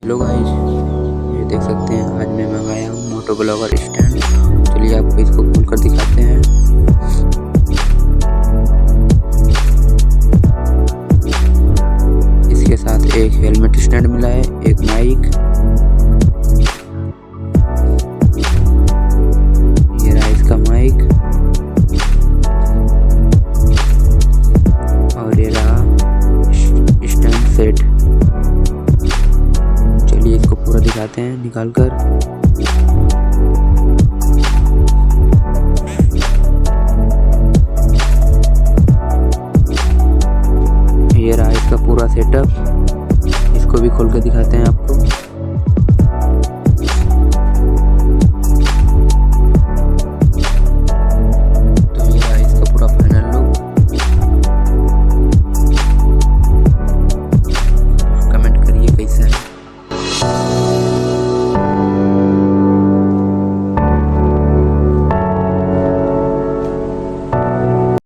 Hello guys, ये देख सकते हैं आज मैं मंगाया हूँ मोटो ब्लॉगर स्टैंड। चलिए आपको इसको खोलकर दिखाते हैं। इसके साथ एक हेलमेट स्टैंड मिला है, एक माइक, ये रहा इसका माइक और ये रहा स्टैंड सेट। चलिए इसको पूरा दिखाते हैं निकालकर। ये रहा इसका पूरा सेटअप, इसको भी खोल के दिखाते हैं आपको। तो ये रहा इसका पूरा फाइनल लुक। कमेंट करिए कैसा है।